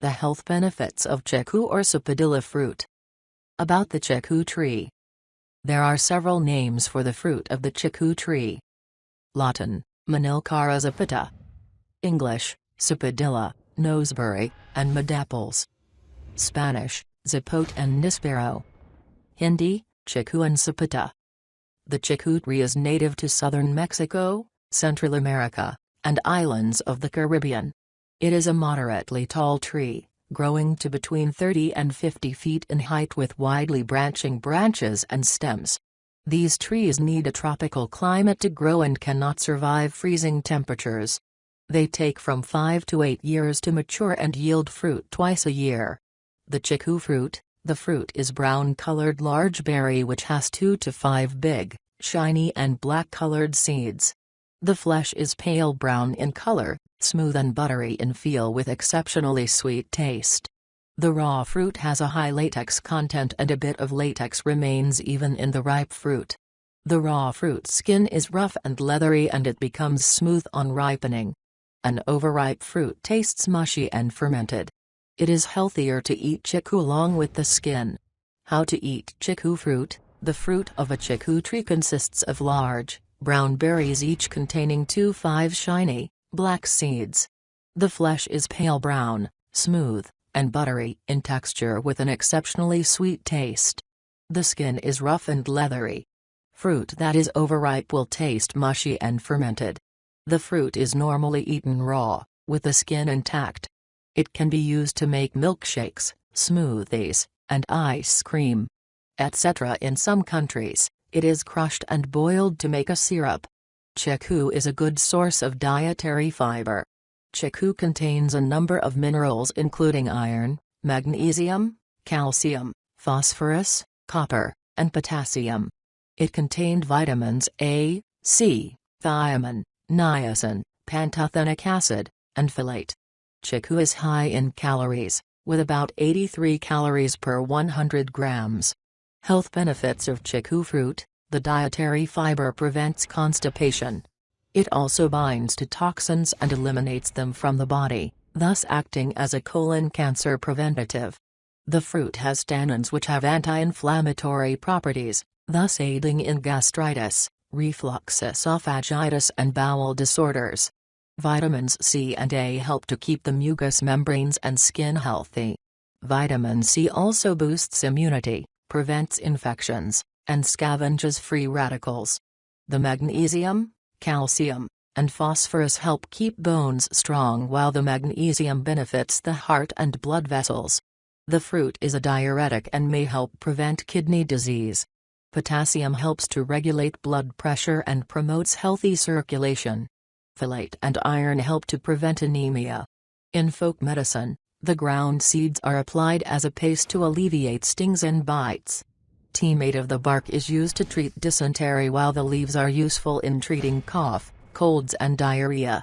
The health benefits of Chiku or Sapodilla fruit. About the Chiku tree. There are several names for the fruit of the Chiku tree. Latin, Manilkara zapota. English, Sapodilla, noseberry, and mudapples. Spanish, Zapote and nispero. Hindi, Chikoo and Sapota. The Chiku tree is native to southern Mexico, Central America, and islands of the Caribbean. It is a moderately tall tree, growing to between 30 and 50 feet in height with widely branching branches and stems. These trees need a tropical climate to grow and cannot survive freezing temperatures. They take from 5 to 8 years to mature and yield fruit twice a year. The Chiku fruit, the fruit is brown-colored large berry which has 2 to 5 big, shiny and black-colored seeds. The flesh is pale brown in color, smooth and buttery in feel with exceptionally sweet taste. The raw fruit has a high latex content and a bit of latex remains even in the ripe fruit. The raw fruit skin is rough and leathery and it becomes smooth on ripening. An overripe fruit tastes mushy and fermented. It is healthier to eat chiku along with the skin. How to eat chiku fruit? The fruit of a chiku tree consists of large, brown berries each containing 2–5 shiny, black seeds. The flesh is pale brown, smooth, and buttery in texture with an exceptionally sweet taste. The skin is rough and leathery. Fruit that is overripe will taste mushy and fermented. The fruit is normally eaten raw, with the skin intact. It can be used to make milkshakes, smoothies, and ice cream, etc. In some countries, it is crushed and boiled to make a syrup. Chiku is a good source of dietary fiber. Chiku contains a number of minerals including iron, magnesium, calcium, phosphorus, copper, and potassium. It contained vitamins A, C, thiamine, niacin, pantothenic acid, and folate. Chiku is high in calories, with about 83 calories per 100 grams. Health benefits of Chiku fruit: the dietary fiber prevents constipation. It also binds to toxins and eliminates them from the body, thus acting as a colon cancer preventative. The fruit has tannins which have anti-inflammatory properties, thus aiding in gastritis, reflux esophagitis and bowel disorders. Vitamins C and A help to keep the mucous membranes and skin healthy. Vitamin C also boosts immunity, prevents infections, and scavenges free radicals. The magnesium, calcium, and phosphorus help keep bones strong while the magnesium benefits the heart and blood vessels. The fruit is a diuretic and may help prevent kidney disease. Potassium helps to regulate blood pressure and promotes healthy circulation. Folate and iron help to prevent anemia. In folk medicine, the ground seeds are applied as a paste to alleviate stings and bites. Tea made of the bark is used to treat dysentery while the leaves are useful in treating cough, colds and diarrhea.